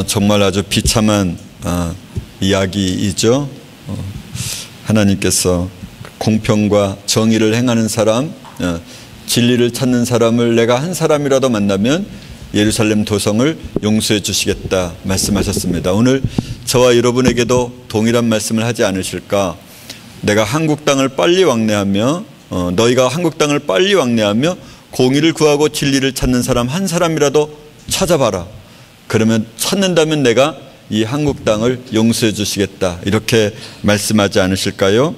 정말 아주 비참한 이야기이죠. 하나님께서 공평과 정의를 행하는 사람, 진리를 찾는 사람을 내가 한 사람이라도 만나면 예루살렘 도성을 용서해 주시겠다 말씀하셨습니다. 오늘 저와 여러분에게도 동일한 말씀을 하지 않으실까? 내가 한국 땅을 빨리 왕래하며 너희가 한국 땅을 빨리 왕래하며 공의를 구하고 진리를 찾는 사람 한 사람이라도 찾아봐라. 그러면 찾는다면 내가 이 한국 땅을 용서해 주시겠다. 이렇게 말씀하지 않으실까요?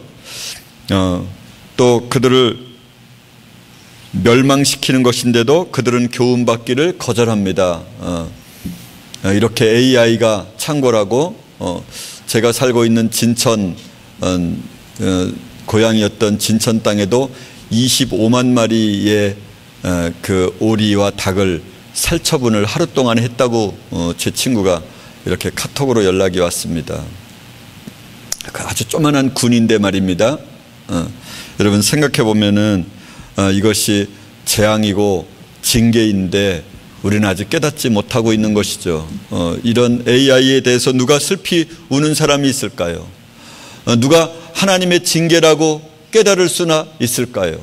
또 그들을 멸망시키는 것인데도 그들은 교훈받기를 거절합니다. 이렇게 AI가 창궐하고 제가 살고 있는 진천 고향이었던 진천 땅에도 25만 마리의 그 오리와 닭을 살처분을 하루 동안 했다고 제 친구가 이렇게 카톡으로 연락이 왔습니다. 아주 조그만한 군인데 말입니다. 여러분 생각해 보면은 이것이 재앙이고 징계인데 우리는 아직 깨닫지 못하고 있는 것이죠. 이런 AI에 대해서 누가 슬피 우는 사람이 있을까요? 누가 하나님의 징계라고 깨달을 수나 있을까요?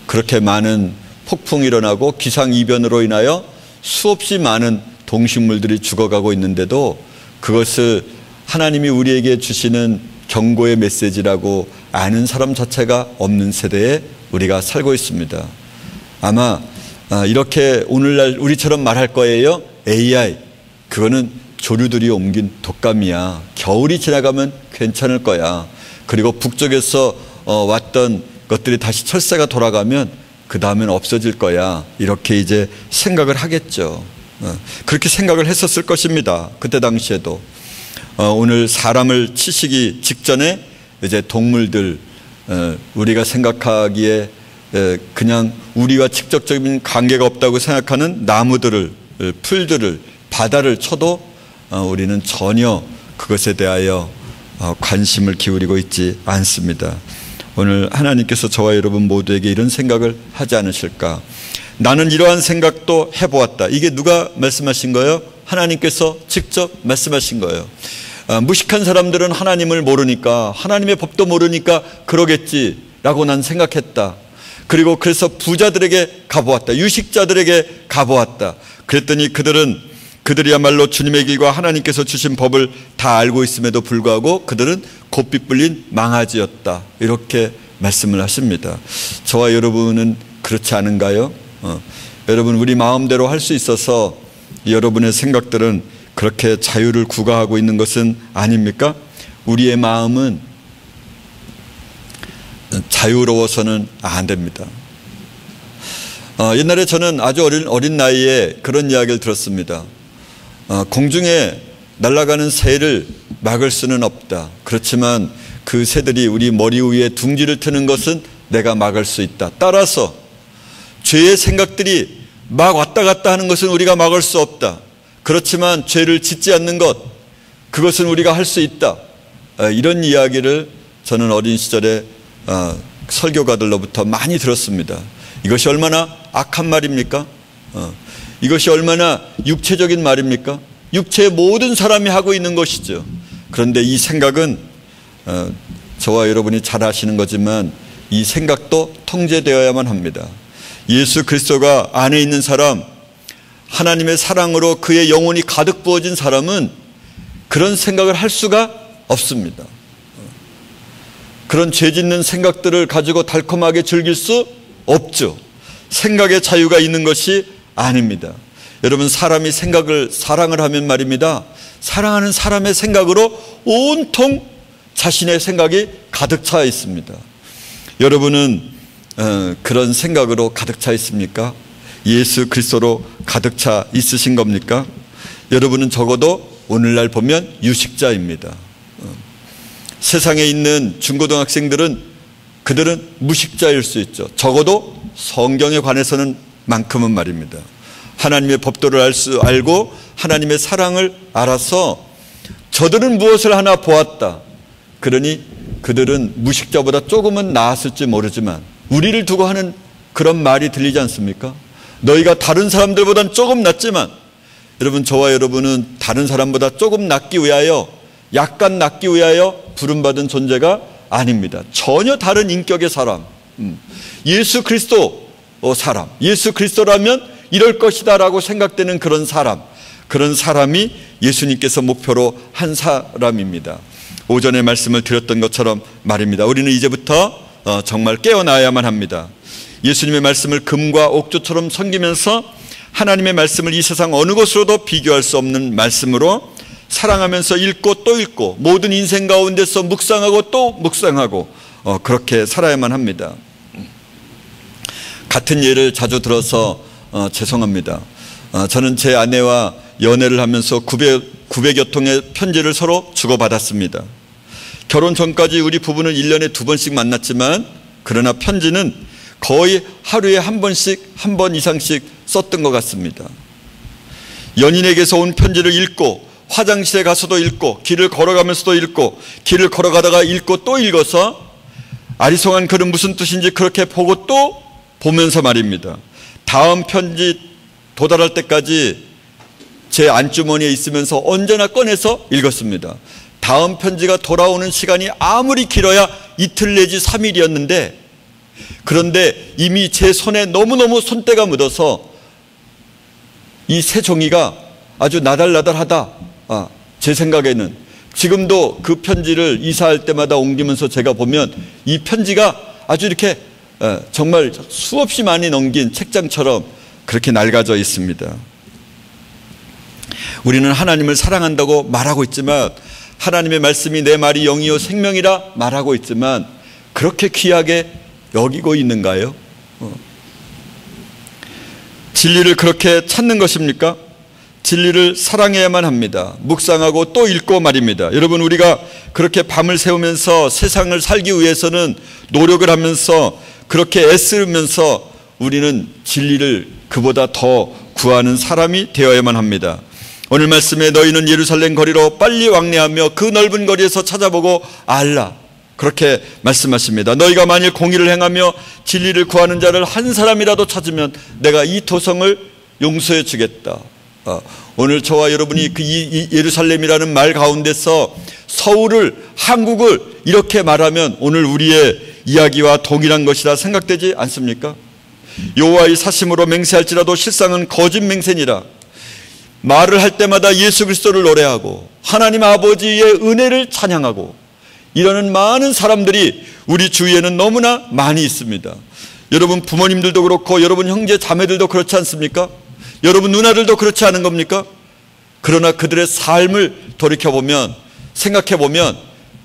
그렇게 많은 폭풍이 일어나고 기상이변으로 인하여 수없이 많은 동식물들이 죽어가고 있는데도 그것을 하나님이 우리에게 주시는 경고의 메시지라고 아는 사람 자체가 없는 세대에 우리가 살고 있습니다. 아마 이렇게 오늘날 우리처럼 말할 거예요. AI, 그거는 조류들이 옮긴 독감이야. 겨울이 지나가면 괜찮을 거야. 그리고 북쪽에서 왔던 것들이 다시 철새가 돌아가면 그 다음엔 없어질 거야. 이렇게 이제 생각을 하겠죠. 그렇게 생각을 했었을 것입니다. 그때 당시에도. 오늘 사람을 치시기 직전에 이제 동물들, 우리가 생각하기에 그냥 우리와 직접적인 관계가 없다고 생각하는 나무들을, 풀들을, 바다를 쳐도 우리는 전혀 그것에 대하여 관심을 기울이고 있지 않습니다. 오늘 하나님께서 저와 여러분 모두에게 이런 생각을 하지 않으실까? 나는 이러한 생각도 해보았다. 이게 누가 말씀하신 거예요? 하나님께서 직접 말씀하신 거예요. 무식한 사람들은 하나님을 모르니까, 하나님의 법도 모르니까 그러겠지라고 난 생각했다. 그리고 그래서 부자들에게 가보았다. 유식자들에게 가보았다. 그랬더니 그들이야말로 주님의 길과 하나님께서 주신 법을 다 알고 있음에도 불구하고 그들은 곱빗 불린 망아지였다. 이렇게 말씀을 하십니다. 저와 여러분은 그렇지 않은가요? 여러분, 우리 마음대로 할 수 있어서 여러분의 생각들은 그렇게 자유를 구가하고 있는 것은 아닙니까? 우리의 마음은 자유로워서는 안 됩니다. 옛날에 저는 아주 어린 나이에 그런 이야기를 들었습니다. 공중에 날아가는 새를 막을 수는 없다. 그렇지만 그 새들이 우리 머리 위에 둥지를 트는 것은 내가 막을 수 있다. 따라서 죄의 생각들이 막 왔다 갔다 하는 것은 우리가 막을 수 없다. 그렇지만 죄를 짓지 않는 것, 그것은 우리가 할 수 있다. 이런 이야기를 저는 어린 시절에 설교가들로부터 많이 들었습니다. 이것이 얼마나 악한 말입니까? 이것이 얼마나 육체적인 말입니까? 육체의 모든 사람이 하고 있는 것이죠. 그런데 이 생각은 저와 여러분이 잘 아시는 거지만 이 생각도 통제되어야만 합니다. 예수 그리스도가 안에 있는 사람, 하나님의 사랑으로 그의 영혼이 가득 부어진 사람은 그런 생각을 할 수가 없습니다. 그런 죄 짓는 생각들을 가지고 달콤하게 즐길 수 없죠. 생각의 자유가 있는 것이 아닙니다. 여러분, 사람이 사랑을 하면 말입니다. 사랑하는 사람의 생각으로 온통 자신의 생각이 가득 차 있습니다. 여러분은 그런 생각으로 가득 차 있습니까? 예수 그리스도로 가득 차 있으신 겁니까? 여러분은 적어도 오늘날 보면 유식자입니다. 세상에 있는 중고등학생들은 그들은 무식자일 수 있죠. 적어도 성경에 관해서는 만큼은 말입니다. 하나님의 법도를 알고 하나님의 사랑을 알아서 저들은 무엇을 하나 보았다. 그러니 그들은 무식자보다 조금은 나았을지 모르지만 우리를 두고 하는 그런 말이 들리지 않습니까? 너희가 다른 사람들보다는 조금 낫지만 여러분, 저와 여러분은 다른 사람보다 조금 낫기 위하여, 약간 낫기 위하여 부름받은 존재가 아닙니다. 전혀 다른 인격의 사람, 예수 그리스도 사람, 예수 그리스도라면 이럴 것이다 라고 생각되는 그런 사람이 예수님께서 목표로 한 사람입니다. 오전에 말씀을 드렸던 것처럼 말입니다. 우리는 이제부터 정말 깨어나야만 합니다. 예수님의 말씀을 금과 옥조처럼 섬기면서 하나님의 말씀을 이 세상 어느 것으로도 비교할 수 없는 말씀으로 사랑하면서 읽고 또 읽고 모든 인생 가운데서 묵상하고 또 묵상하고 그렇게 살아야만 합니다. 같은 예를 자주 들어서 죄송합니다. 저는 제 아내와 연애를 하면서 900여 통의 편지를 서로 주고받았습니다. 결혼 전까지 우리 부부는 1년에 2번씩 만났지만 그러나 편지는 거의 하루에 한 번 이상씩 썼던 것 같습니다. 연인에게서 온 편지를 읽고 화장실에 가서도 읽고 길을 걸어가면서도 읽고 길을 걸어가다가 읽고 또 읽어서 아리송한 글은 무슨 뜻인지 그렇게 보고 또 보면서 말입니다. 다음 편지 도달할 때까지 제 안주머니에 있으면서 언제나 꺼내서 읽었습니다. 다음 편지가 돌아오는 시간이 아무리 길어야 이틀 내지 3일이었는데 그런데 이미 제 손에 너무너무 손때가 묻어서 이 새 종이가 아주 나달나달하다. 제 생각에는 지금도 그 편지를 이사할 때마다 옮기면서 제가 보면 이 편지가 아주 이렇게 정말 수없이 많이 넘긴 책장처럼 그렇게 낡아져 있습니다. 우리는 하나님을 사랑한다고 말하고 있지만 하나님의 말씀이 내 말이 영이요 생명이라 말하고 있지만 그렇게 귀하게 여기고 있는가요? 진리를 그렇게 찾는 것입니까? 진리를 사랑해야만 합니다. 묵상하고 또 읽고 말입니다. 여러분, 우리가 그렇게 밤을 새우면서 세상을 살기 위해서는 노력을 하면서 그렇게 애쓰면서 우리는 진리를 그보다 더 구하는 사람이 되어야만 합니다. 오늘 말씀에 너희는 예루살렘 거리로 빨리 왕래하며 그 넓은 거리에서 찾아보고 알라. 그렇게 말씀하십니다. 너희가 만일 공의를 행하며 진리를 구하는 자를 한 사람이라도 찾으면 내가 이 도성을 용서해 주겠다. 오늘 저와 여러분이 그 예루살렘이라는 말 가운데서 서울을, 한국을 이렇게 말하면 오늘 우리의 이야기와 동일한 것이라 생각되지 않습니까? 여호와의 사심으로 맹세할지라도 실상은 거짓 맹세니라. 말을 할 때마다 예수 그리스도를 노래하고 하나님 아버지의 은혜를 찬양하고 이러는 많은 사람들이 우리 주위에는 너무나 많이 있습니다. 여러분 부모님들도 그렇고 여러분 형제 자매들도 그렇지 않습니까? 여러분 누나들도 그렇지 않은 겁니까? 그러나 그들의 삶을 돌이켜보면, 생각해보면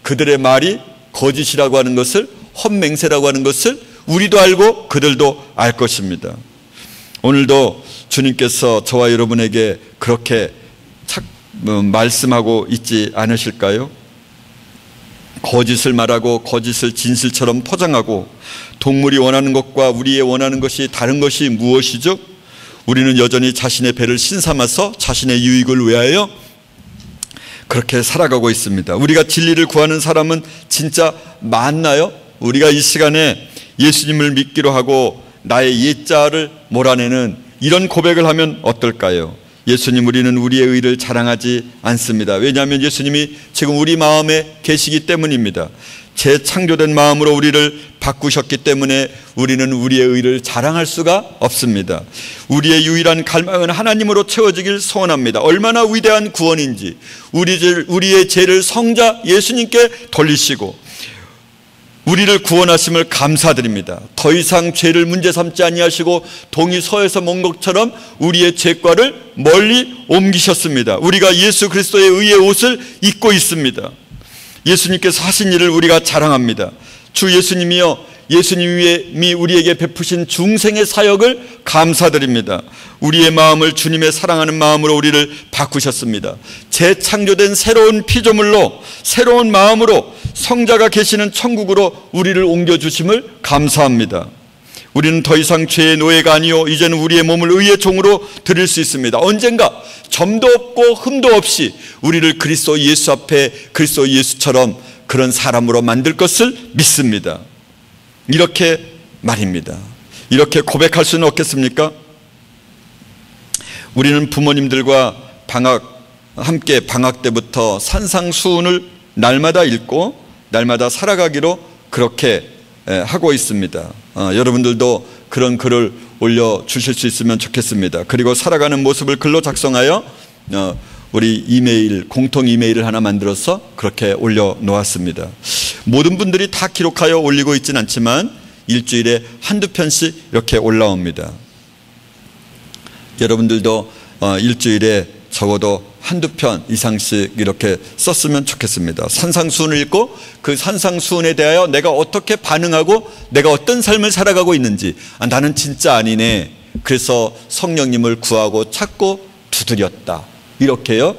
그들의 말이 거짓이라고 하는 것을, 헛맹세라고 하는 것을 우리도 알고 그들도 알 것입니다. 오늘도 주님께서 저와 여러분에게 그렇게 말씀하고 있지 않으실까요? 거짓을 말하고 거짓을 진실처럼 포장하고 동물이 원하는 것과 우리의 원하는 것이 다른 것이 무엇이죠? 우리는 여전히 자신의 배를 신삼아서 자신의 유익을 위하여 그렇게 살아가고 있습니다. 우리가 진리를 구하는 사람은 진짜 많나요? 우리가 이 시간에 예수님을 믿기로 하고 나의 옛자를 몰아내는 이런 고백을 하면 어떨까요? 예수님, 우리는 우리의 의를 자랑하지 않습니다. 왜냐하면 예수님이 지금 우리 마음에 계시기 때문입니다. 재창조된 마음으로 우리를 바꾸셨기 때문에 우리는 우리의 의를 자랑할 수가 없습니다. 우리의 유일한 갈망은 하나님으로 채워지길 소원합니다. 얼마나 위대한 구원인지 우리의 죄를 성자 예수님께 돌리시고 우리를 구원하심을 감사드립니다. 더 이상 죄를 문제 삼지 아니하시고 동이 서에서 먼 것처럼 우리의 죄과를 멀리 옮기셨습니다. 우리가 예수 그리스도의 의의 옷을 입고 있습니다. 예수님께서 하신 일을 우리가 자랑합니다. 주 예수님이여, 예수님이 우리에게 베푸신 중생의 사역을 감사드립니다. 우리의 마음을 주님의 사랑하는 마음으로 우리를 바꾸셨습니다. 재창조된 새로운 피조물로, 새로운 마음으로 성자가 계시는 천국으로 우리를 옮겨주심을 감사합니다. 우리는 더 이상 죄의 노예가 아니요 이제는 우리의 몸을 의의 종으로 드릴 수 있습니다. 언젠가 점도 없고 흠도 없이 우리를 그리스도 예수 앞에 그리스도 예수처럼 그런 사람으로 만들 것을 믿습니다. 이렇게 말입니다. 이렇게 고백할 수는 없겠습니까? 우리는 부모님들과 함께 방학 때부터 산상수훈을 날마다 읽고 날마다 살아가기로 그렇게 하고 있습니다. 여러분들도 그런 글을 올려주실 수 있으면 좋겠습니다. 그리고 살아가는 모습을 글로 작성하여 우리 이메일, 공통 이메일을 하나 만들어서 그렇게 올려놓았습니다. 모든 분들이 다 기록하여 올리고 있지는 않지만 일주일에 한두 편씩 이렇게 올라옵니다. 여러분들도 일주일에 적어도 한두 편 이상씩 이렇게 썼으면 좋겠습니다. 산상수훈을 읽고 그 산상수훈에 대하여 내가 어떻게 반응하고 내가 어떤 삶을 살아가고 있는지, 나는 진짜 아니네, 그래서 성령님을 구하고 찾고 두드렸다, 이렇게요.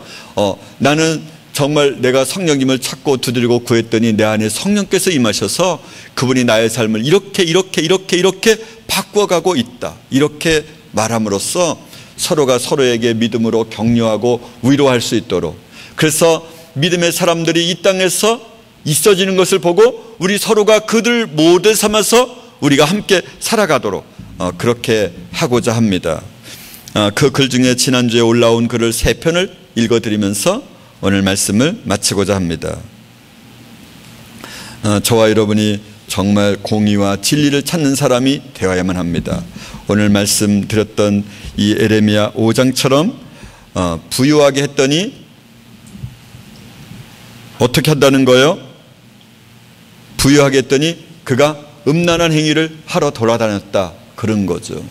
나는 정말 내가 성령님을 찾고 두드리고 구했더니 내 안에 성령께서 임하셔서 그분이 나의 삶을 이렇게 바꿔가고 있다, 이렇게 말함으로써 서로가 서로에게 믿음으로 격려하고 위로할 수 있도록, 그래서 믿음의 사람들이 이 땅에서 있어지는 것을 보고 우리 서로가 그들 모델 삼아서 우리가 함께 살아가도록 그렇게 하고자 합니다. 그 글 중에 지난주에 올라온 글을 3편을 읽어드리면서 오늘 말씀을 마치고자 합니다. 저와 여러분이 정말 공의와 진리를 찾는 사람이 되어야만 합니다. 오늘 말씀드렸던 이 에레미야 5장처럼 부유하게 했더니 어떻게 한다는 거예요? 부유하게 했더니 그가 음란한 행위를 하러 돌아다녔다, 그런 거죠.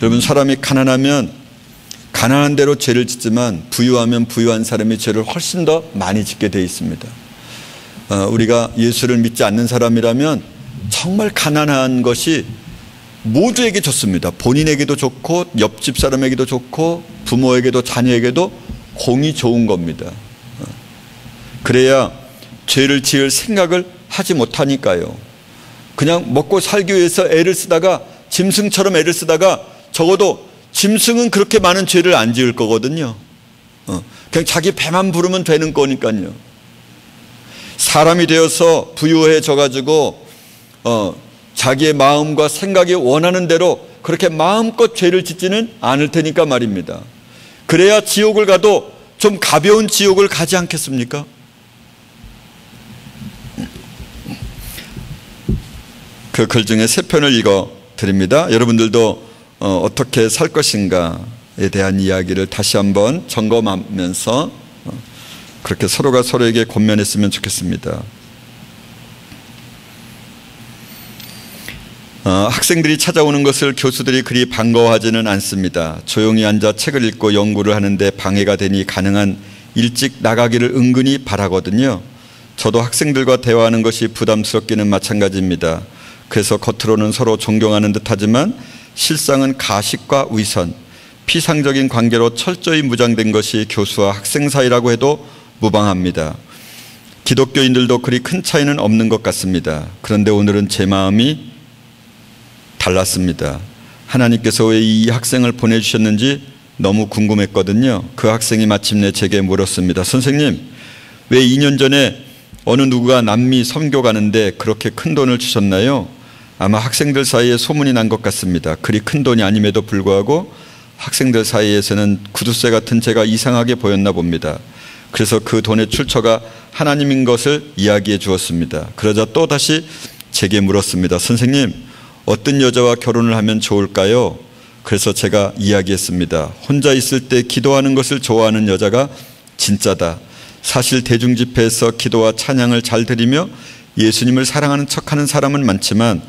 여러분, 사람이 가난하면 가난한 대로 죄를 짓지만 부유하면 부유한 사람이 죄를 훨씬 더 많이 짓게 되어 있습니다. 우리가 예수를 믿지 않는 사람이라면 정말 가난한 것이 모두에게 좋습니다. 본인에게도 좋고 옆집 사람에게도 좋고 부모에게도 자녀에게도 공이 좋은 겁니다. 그래야 죄를 지을 생각을 하지 못하니까요. 그냥 먹고 살기 위해서 애를 쓰다가, 짐승처럼 애를 쓰다가 적어도 짐승은 그렇게 많은 죄를 안 지을 거거든요. 그냥 자기 배만 부르면 되는 거니까요. 사람이 되어서 부유해져 가지고 자기의 마음과 생각이 원하는 대로 그렇게 마음껏 죄를 짓지는 않을 테니까 말입니다. 그래야 지옥을 가도 좀 가벼운 지옥을 가지 않겠습니까? 그 글 중에 3편을 읽어드립니다. 여러분들도 어떻게 살 것인가에 대한 이야기를 다시 한번 점검하면서 그렇게 서로가 서로에게 권면했으면 좋겠습니다. 학생들이 찾아오는 것을 교수들이 그리 반가워하지는 않습니다. 조용히 앉아 책을 읽고 연구를 하는데 방해가 되니 가능한 일찍 나가기를 은근히 바라거든요. 저도 학생들과 대화하는 것이 부담스럽기는 마찬가지입니다. 그래서 겉으로는 서로 존경하는 듯하지만 실상은 가식과 위선, 피상적인 관계로 철저히 무장된 것이 교수와 학생 사이라고 해도 무방합니다. 기독교인들도 그리 큰 차이는 없는 것 같습니다. 그런데 오늘은 제 마음이 달랐습니다. 하나님께서 왜 이 학생을 보내주셨는지 너무 궁금했거든요. 그 학생이 마침내 제게 물었습니다. 선생님, 왜 2년 전에 어느 누구가 남미 선교 가는데 그렇게 큰 돈을 주셨나요? 아마 학생들 사이에 소문이 난 것 같습니다. 그리 큰 돈이 아님에도 불구하고 학생들 사이에서는 구두쇠 같은 제가 이상하게 보였나 봅니다. 그래서 그 돈의 출처가 하나님인 것을 이야기해 주었습니다. 그러자 또 다시 제게 물었습니다. 선생님, 어떤 여자와 결혼을 하면 좋을까요? 그래서 제가 이야기했습니다. 혼자 있을 때 기도하는 것을 좋아하는 여자가 진짜다. 사실 대중집회에서 기도와 찬양을 잘 드리며 예수님을 사랑하는 척하는 사람은 많지만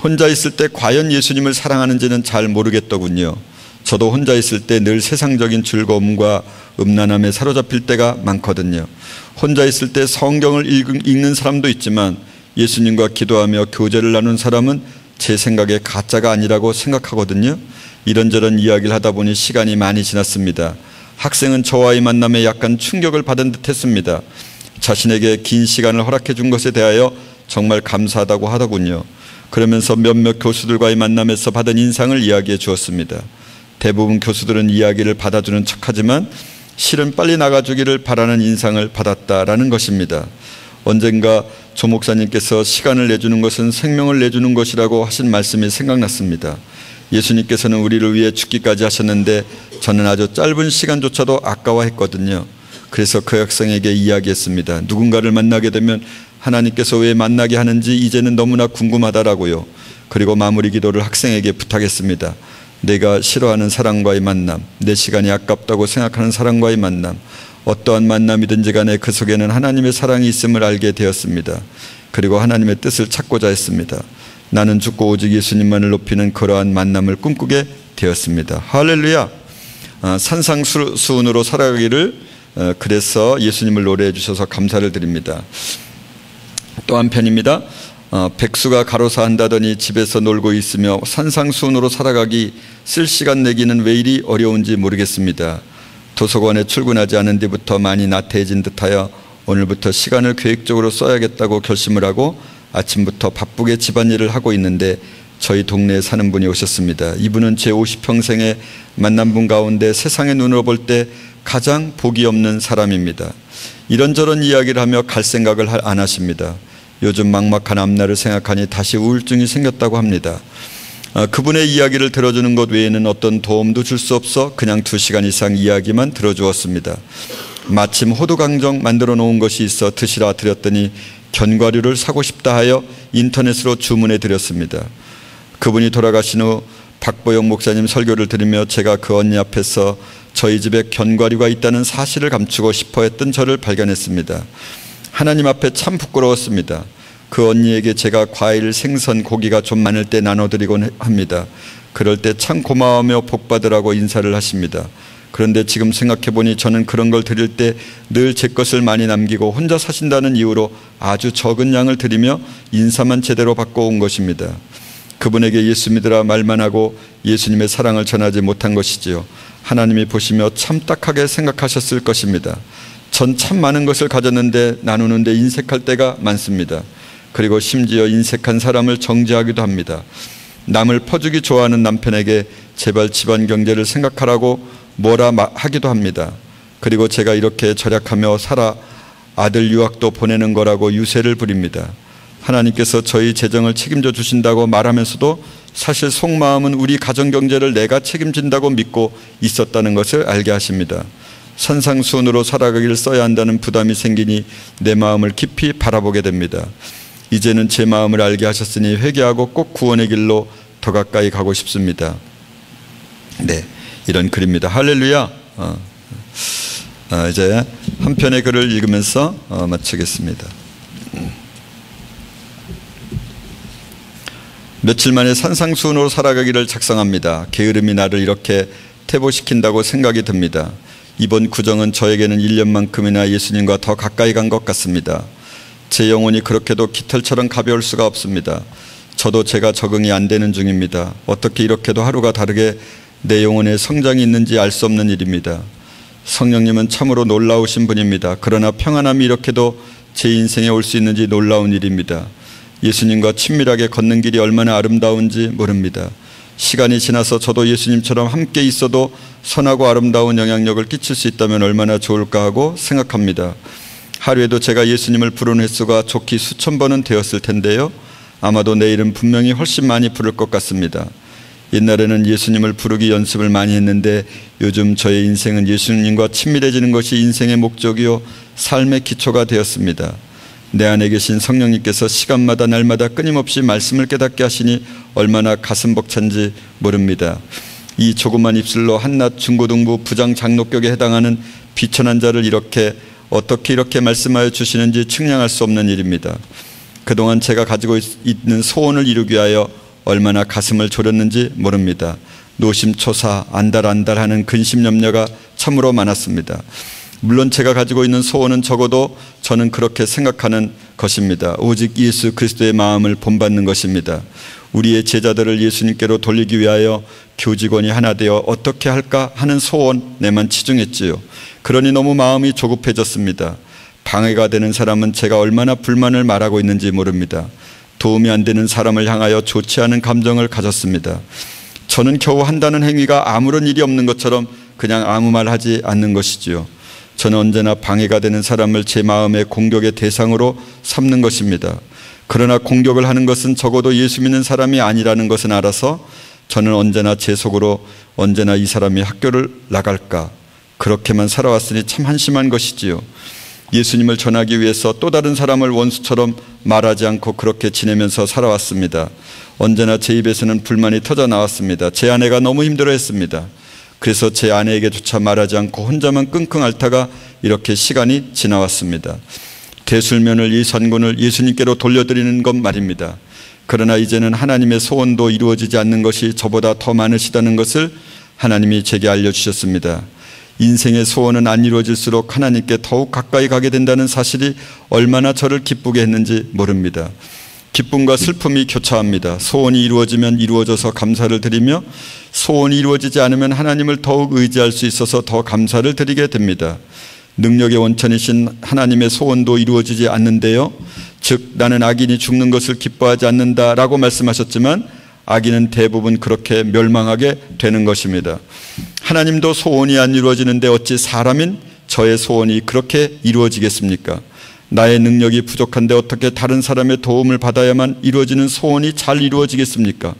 혼자 있을 때 과연 예수님을 사랑하는지는 잘 모르겠더군요. 저도 혼자 있을 때 늘 세상적인 즐거움과 음란함에 사로잡힐 때가 많거든요. 혼자 있을 때 성경을 읽는 사람도 있지만 예수님과 기도하며 교제를 나눈 사람은 제 생각에 가짜가 아니라고 생각하거든요. 이런저런 이야기를 하다 보니 시간이 많이 지났습니다. 학생은 저와의 만남에 약간 충격을 받은 듯 했습니다. 자신에게 긴 시간을 허락해 준 것에 대하여 정말 감사하다고 하더군요. 그러면서 몇몇 교수들과의 만남에서 받은 인상을 이야기해 주었습니다. 대부분 교수들은 이야기를 받아주는 척하지만 실은 빨리 나가주기를 바라는 인상을 받았다라는 것입니다. 언젠가 조 목사님께서 시간을 내주는 것은 생명을 내주는 것이라고 하신 말씀이 생각났습니다. 예수님께서는 우리를 위해 죽기까지 하셨는데 저는 아주 짧은 시간조차도 아까워했거든요. 그래서 그 학생에게 이야기했습니다. 누군가를 만나게 되면 하나님께서 왜 만나게 하는지 이제는 너무나 궁금하다라고요. 그리고 마무리 기도를 학생에게 부탁했습니다. 내가 싫어하는 사람과의 만남, 내 시간이 아깝다고 생각하는 사람과의 만남, 어떠한 만남이든지 간에 그 속에는 하나님의 사랑이 있음을 알게 되었습니다. 그리고 하나님의 뜻을 찾고자 했습니다. 나는 죽고 오직 예수님만을 높이는 그러한 만남을 꿈꾸게 되었습니다. 할렐루야. 산상수훈으로 살아가기를 그래서 예수님을 노래해 주셔서 감사를 드립니다. 또 한편입니다. 백수가 가로사 한다더니 집에서 놀고 있으며 산상수훈으로 살아가기 쓸 시간 내기는 왜 이리 어려운지 모르겠습니다. 도서관에 출근하지 않은 뒤부터 많이 나태해진 듯하여 오늘부터 시간을 계획적으로 써야겠다고 결심을 하고 아침부터 바쁘게 집안일을 하고 있는데 저희 동네에 사는 분이 오셨습니다. 이분은 제 50평생에 만난 분 가운데 세상의 눈으로 볼 때 가장 복이 없는 사람입니다. 이런저런 이야기를 하며 갈 생각을 안 하십니다. 요즘 막막한 앞날을 생각하니 다시 우울증이 생겼다고 합니다. 그분의 이야기를 들어주는 것 외에는 어떤 도움도 줄 수 없어 그냥 2시간 이상 이야기만 들어주었습니다. 마침 호두강정 만들어 놓은 것이 있어 드시라 드렸더니 견과류를 사고 싶다 하여 인터넷으로 주문해 드렸습니다. 그분이 돌아가신 후 박보영 목사님 설교를 들으며 제가 그 언니 앞에서 저희 집에 견과류가 있다는 사실을 감추고 싶어 했던 저를 발견했습니다. 하나님 앞에 참 부끄러웠습니다. 그 언니에게 제가 과일, 생선, 고기가 좀 많을 때 나눠드리곤 합니다. 그럴 때 참 고마워하며 복받으라고 인사를 하십니다. 그런데 지금 생각해보니 저는 그런 걸 드릴 때 늘 제 것을 많이 남기고 혼자 사신다는 이유로 아주 적은 양을 드리며 인사만 제대로 받고 온 것입니다. 그분에게 예수 믿으라 말만 하고 예수님의 사랑을 전하지 못한 것이지요. 하나님이 보시며 참 딱하게 생각하셨을 것입니다. 전 참 많은 것을 가졌는데 나누는데 인색할 때가 많습니다. 그리고 심지어 인색한 사람을 정죄하기도 합니다. 남을 퍼주기 좋아하는 남편에게 제발 집안 경제를 생각하라고 뭐라 하기도 합니다. 그리고 제가 이렇게 절약하며 살아 아들 유학도 보내는 거라고 유세를 부립니다. 하나님께서 저희 재정을 책임져 주신다고 말하면서도 사실 속마음은 우리 가정 경제를 내가 책임진다고 믿고 있었다는 것을 알게 하십니다. 산상수훈으로 살아가기를 써야 한다는 부담이 생기니 내 마음을 깊이 바라보게 됩니다. 이제는 제 마음을 알게 하셨으니 회개하고 꼭 구원의 길로 더 가까이 가고 싶습니다. 네, 이런 글입니다. 할렐루야. 이제 한 편의 글을 읽으면서 마치겠습니다. 며칠 만에 산상수훈으로 살아가기를 작성합니다. 게으름이 나를 이렇게 퇴보시킨다고 생각이 듭니다. 이번 구정은 저에게는 1년만큼이나 예수님과 더 가까이 간 것 같습니다. 제 영혼이 그렇게도 깃털처럼 가벼울 수가 없습니다. 저도 제가 적응이 안 되는 중입니다. 어떻게 이렇게도 하루가 다르게 내 영혼에 성장이 있는지 알 수 없는 일입니다. 성령님은 참으로 놀라우신 분입니다. 그러나 평안함이 이렇게도 제 인생에 올 수 있는지 놀라운 일입니다. 예수님과 친밀하게 걷는 길이 얼마나 아름다운지 모릅니다. 시간이 지나서 저도 예수님처럼 함께 있어도 선하고 아름다운 영향력을 끼칠 수 있다면 얼마나 좋을까 하고 생각합니다. 하루에도 제가 예수님을 부르는 횟수가 좋기 수천 번은 되었을 텐데요. 아마도 내일은 분명히 훨씬 많이 부를 것 같습니다. 옛날에는 예수님을 부르기 연습을 많이 했는데 요즘 저의 인생은 예수님과 친밀해지는 것이 인생의 목적이요 삶의 기초가 되었습니다. 내 안에 계신 성령님께서 시간마다 날마다 끊임없이 말씀을 깨닫게 하시니 얼마나 가슴 벅찬지 모릅니다. 이 조그만 입술로 한낱 중고등부 부장 장로격에 해당하는 비천한 자를 어떻게 이렇게 말씀하여 주시는지 측량할 수 없는 일입니다. 그동안 제가 가지고 있는 소원을 이루기 위하여 얼마나 가슴을 졸였는지 모릅니다. 노심초사 안달안달하는 근심 염려가 참으로 많았습니다. 물론 제가 가지고 있는 소원은 적어도 저는 그렇게 생각하는 것입니다. 오직 예수 그리스도의 마음을 본받는 것입니다. 우리의 제자들을 예수님께로 돌리기 위하여 교직원이 하나 되어 어떻게 할까 하는 소원에만 치중했지요. 그러니 너무 마음이 조급해졌습니다. 방해가 되는 사람은 제가 얼마나 불만을 말하고 있는지 모릅니다. 도움이 안 되는 사람을 향하여 좋지 않은 감정을 가졌습니다. 저는 겨우 한다는 행위가 아무런 일이 없는 것처럼 그냥 아무 말 하지 않는 것이지요. 저는 언제나 방해가 되는 사람을 제 마음의 공격의 대상으로 삼는 것입니다. 그러나 공격을 하는 것은 적어도 예수 믿는 사람이 아니라는 것은 알아서 저는 언제나 제 속으로 언제나 이 사람이 학교를 나갈까 그렇게만 살아왔으니 참 한심한 것이지요. 예수님을 전하기 위해서 또 다른 사람을 원수처럼 말하지 않고 그렇게 지내면서 살아왔습니다. 언제나 제 입에서는 불만이 터져 나왔습니다. 제 아내가 너무 힘들어했습니다. 그래서 제 아내에게조차 말하지 않고 혼자만 끙끙 앓다가 이렇게 시간이 지나왔습니다. 대술면을 이 산군을 예수님께로 돌려드리는 것 말입니다. 그러나 이제는 하나님의 소원도 이루어지지 않는 것이 저보다 더 많으시다는 것을 하나님이 제게 알려주셨습니다. 인생의 소원은 안 이루어질수록 하나님께 더욱 가까이 가게 된다는 사실이 얼마나 저를 기쁘게 했는지 모릅니다. 기쁨과 슬픔이 교차합니다. 소원이 이루어지면 이루어져서 감사를 드리며 소원이 이루어지지 않으면 하나님을 더욱 의지할 수 있어서 더 감사를 드리게 됩니다. 능력의 원천이신 하나님의 소원도 이루어지지 않는데요. 즉 나는 악인이 죽는 것을 기뻐하지 않는다라고 말씀하셨지만 악인은 대부분 그렇게 멸망하게 되는 것입니다. 하나님도 소원이 안 이루어지는데 어찌 사람인 저의 소원이 그렇게 이루어지겠습니까? 나의 능력이 부족한데 어떻게 다른 사람의 도움을 받아야만 이루어지는 소원이 잘 이루어지겠습니까?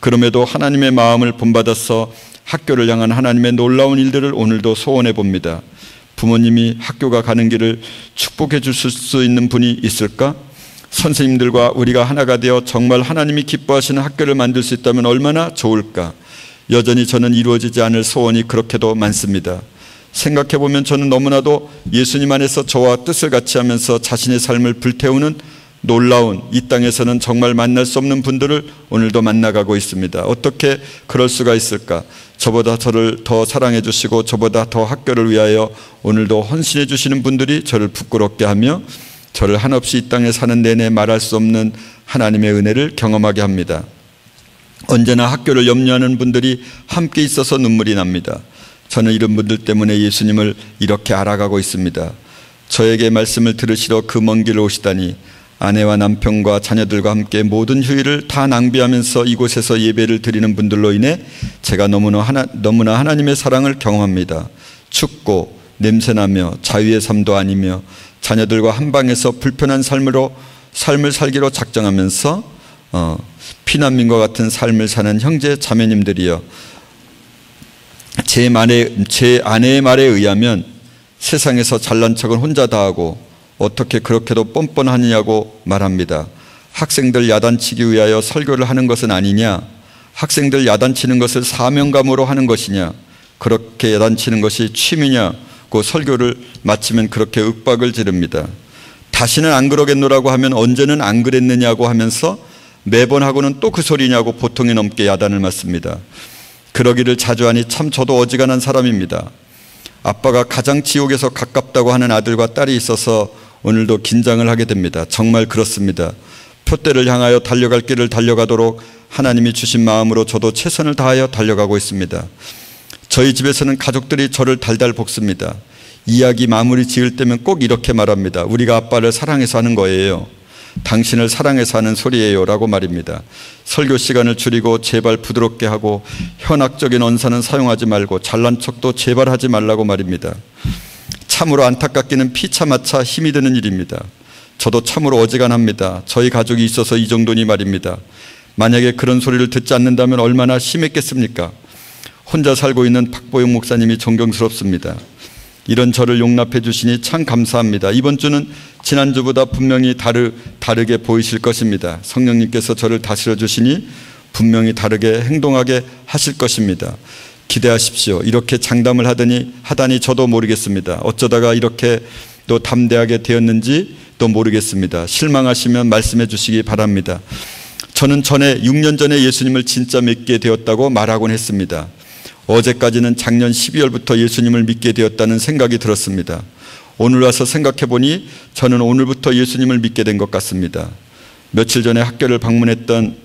그럼에도 하나님의 마음을 본받아서 학교를 향한 하나님의 놀라운 일들을 오늘도 소원해 봅니다. 부모님이 학교가 가는 길을 축복해 주실 수 있는 분이 있을까? 선생님들과 우리가 하나가 되어 정말 하나님이 기뻐하시는 학교를 만들 수 있다면 얼마나 좋을까? 여전히 저는 이루어지지 않을 소원이 그렇게도 많습니다. 생각해보면 저는 너무나도 예수님 안에서 저와 뜻을 같이 하면서 자신의 삶을 불태우는 놀라운 이 땅에서는 정말 만날 수 없는 분들을 오늘도 만나가고 있습니다. 어떻게 그럴 수가 있을까? 저보다 저를 더 사랑해 주시고 저보다 더 학교를 위하여 오늘도 헌신해 주시는 분들이 저를 부끄럽게 하며 저를 한없이 이 땅에 사는 내내 말할 수 없는 하나님의 은혜를 경험하게 합니다. 언제나 학교를 염려하는 분들이 함께 있어서 눈물이 납니다. 저는 이런 분들 때문에 예수님을 이렇게 알아가고 있습니다. 저에게 말씀을 들으시러 그 먼 길을 오시다니 아내와 남편과 자녀들과 함께 모든 휴일을 다 낭비하면서 이곳에서 예배를 드리는 분들로 인해 제가 너무나 하나님의 사랑을 경험합니다. 춥고 냄새나며 자유의 삶도 아니며 자녀들과 한 방에서 불편한 삶을 살기로 작정하면서 피난민과 같은 삶을 사는 형제 자매님들이여, 제 아내의 말에 의하면 세상에서 잘난 척은 혼자 다 하고 어떻게 그렇게도 뻔뻔하느냐고 말합니다. 학생들 야단치기 위하여 설교를 하는 것은 아니냐? 학생들 야단치는 것을 사명감으로 하는 것이냐? 그렇게 야단치는 것이 취미냐고 설교를 마치면 그렇게 윽박을 지릅니다. 다시는 안 그러겠노라고 하면 언제는 안 그랬느냐고 하면서 매번 하고는 또 그 소리냐고 보통이 넘게 야단을 맞습니다. 그러기를 자주 하니 참 저도 어지간한 사람입니다. 아빠가 가장 지옥에서 가깝다고 하는 아들과 딸이 있어서 오늘도 긴장을 하게 됩니다. 정말 그렇습니다. 표대를 향하여 달려갈 길을 달려가도록 하나님이 주신 마음으로 저도 최선을 다하여 달려가고 있습니다. 저희 집에서는 가족들이 저를 달달 볶습니다. 이야기 마무리 지을 때면 꼭 이렇게 말합니다. 우리가 아빠를 사랑해서 하는 거예요. 당신을 사랑해서 하는 소리예요 라고 말입니다. 설교 시간을 줄이고 제발 부드럽게 하고 현학적인 언사는 사용하지 말고 잘난 척도 제발 하지 말라고 말입니다. 참으로 안타깝기는 피차마차 힘이 드는 일입니다. 저도 참으로 어지간합니다. 저희 가족이 있어서 이 정도니 말입니다. 만약에 그런 소리를 듣지 않는다면 얼마나 심했겠습니까? 혼자 살고 있는 박보영 목사님이 존경스럽습니다. 이런 저를 용납해 주시니 참 감사합니다. 이번 주는 지난주보다 분명히 다르게 보이실 것입니다. 성령님께서 저를 다스려 주시니 분명히 다르게 행동하게 하실 것입니다. 기대하십시오. 이렇게 장담을 하다니 저도 모르겠습니다. 어쩌다가 이렇게 또 담대하게 되었는지 또 모르겠습니다. 실망하시면 말씀해 주시기 바랍니다. 저는 6년 전에 예수님을 진짜 믿게 되었다고 말하곤 했습니다. 어제까지는 작년 12월부터 예수님을 믿게 되었다는 생각이 들었습니다. 오늘 와서 생각해 보니 저는 오늘부터 예수님을 믿게 된 것 같습니다. 며칠 전에 학교를 방문했던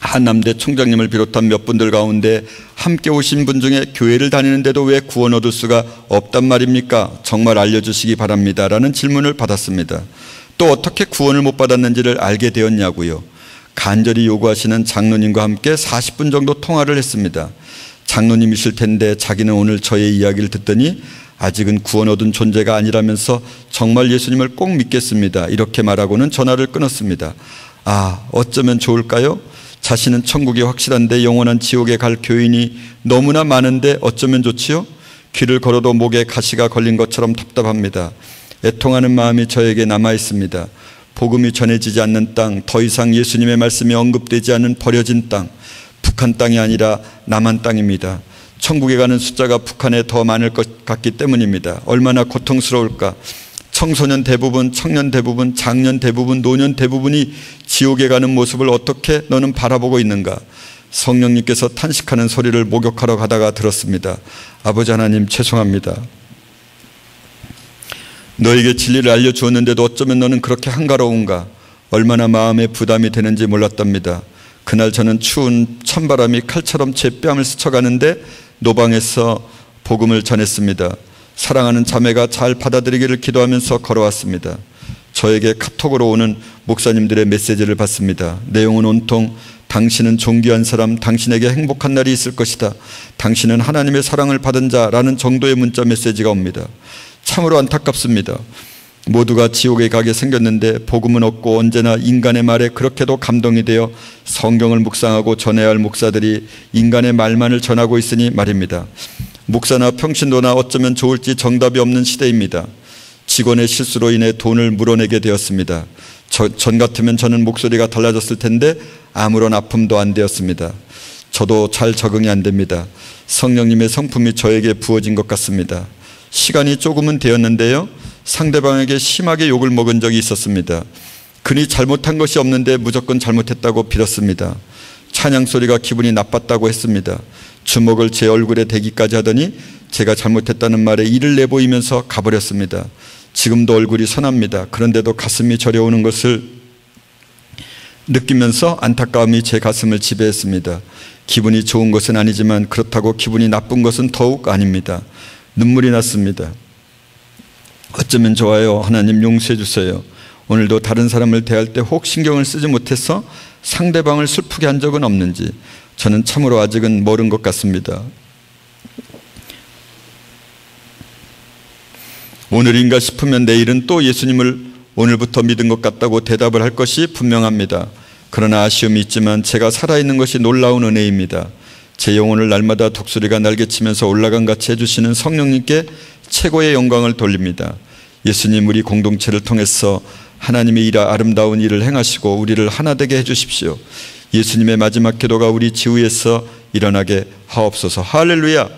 한남대 총장님을 비롯한 몇 분들 가운데 함께 오신 분 중에 교회를 다니는데도 왜 구원 얻을 수가 없단 말입니까? 정말 알려주시기 바랍니다 라는 질문을 받았습니다. 또 어떻게 구원을 못 받았는지를 알게 되었냐고요. 간절히 요구하시는 장로님과 함께 40분 정도 통화를 했습니다. 장로님이실 텐데 자기는 오늘 저의 이야기를 듣더니 아직은 구원 얻은 존재가 아니라면서 정말 예수님을 꼭 믿겠습니다 이렇게 말하고는 전화를 끊었습니다. 어쩌면 좋을까요? 자신은 천국이 확실한데 영원한 지옥에 갈 교인이 너무나 많은데 어쩌면 좋지요? 길을 걸어도 목에 가시가 걸린 것처럼 답답합니다. 애통하는 마음이 저에게 남아 있습니다. 복음이 전해지지 않는 땅, 더 이상 예수님의 말씀이 언급되지 않은 버려진 땅, 북한 땅이 아니라 남한 땅입니다. 천국에 가는 숫자가 북한에 더 많을 것 같기 때문입니다. 얼마나 고통스러울까. 청소년 대부분, 청년 대부분, 장년 대부분, 노년 대부분이 지옥에 가는 모습을 어떻게 너는 바라보고 있는가. 성령님께서 탄식하는 소리를 목욕하러 가다가 들었습니다. 아버지 하나님, 죄송합니다. 너에게 진리를 알려주었는데도 어쩌면 너는 그렇게 한가로운가. 얼마나 마음에 부담이 되는지 몰랐답니다. 그날 저는 추운 찬바람이 칼처럼 제 뺨을 스쳐가는데 노방에서 복음을 전했습니다. 사랑하는 자매가 잘 받아들이기를 기도하면서 걸어왔습니다. 저에게 카톡으로 오는 목사님들의 메시지를 받습니다. 내용은 온통 당신은 존귀한 사람, 당신에게 행복한 날이 있을 것이다, 당신은 하나님의 사랑을 받은 자라는 정도의 문자 메시지가 옵니다. 참으로 안타깝습니다. 모두가 지옥에 가게 생겼는데 복음은 없고 언제나 인간의 말에 그렇게도 감동이 되어 성경을 묵상하고 전해야 할 목사들이 인간의 말만을 전하고 있으니 말입니다. 목사나 평신도나 어쩌면 좋을지 정답이 없는 시대입니다. 직원의 실수로 인해 돈을 물어내게 되었습니다. 전 같으면 저는 목소리가 달라졌을 텐데 아무런 아픔도 안 되었습니다. 저도 잘 적응이 안 됩니다. 성령님의 성품이 저에게 부어진 것 같습니다. 시간이 조금은 되었는데요, 상대방에게 심하게 욕을 먹은 적이 있었습니다. 그니 잘못한 것이 없는데 무조건 잘못했다고 빌었습니다. 찬양 소리가 기분이 나빴다고 했습니다. 주먹을 제 얼굴에 대기까지 하더니 제가 잘못했다는 말에 이를 내보이면서 가버렸습니다. 지금도 얼굴이 선합니다. 그런데도 가슴이 저려오는 것을 느끼면서 안타까움이 제 가슴을 지배했습니다. 기분이 좋은 것은 아니지만 그렇다고 기분이 나쁜 것은 더욱 아닙니다. 눈물이 났습니다. 어쩌면 좋아요. 하나님 용서해 주세요. 오늘도 다른 사람을 대할 때 혹 신경을 쓰지 못해서 상대방을 슬프게 한 적은 없는지 저는 참으로 아직은 모른 것 같습니다. 오늘인가 싶으면 내일은 또 예수님을 오늘부터 믿은 것 같다고 대답을 할 것이 분명합니다. 그러나 아쉬움이 있지만 제가 살아있는 것이 놀라운 은혜입니다. 제 영혼을 날마다 독수리가 날개치면서 올라간 같이 해주시는 성령님께 최고의 영광을 돌립니다. 예수님, 우리 공동체를 통해서 하나님의 아름다운 일을 행하시고 우리를 하나 되게 해주십시오. 예수님의 마지막 기도가 우리 지위에서 일어나게 하옵소서. 할렐루야.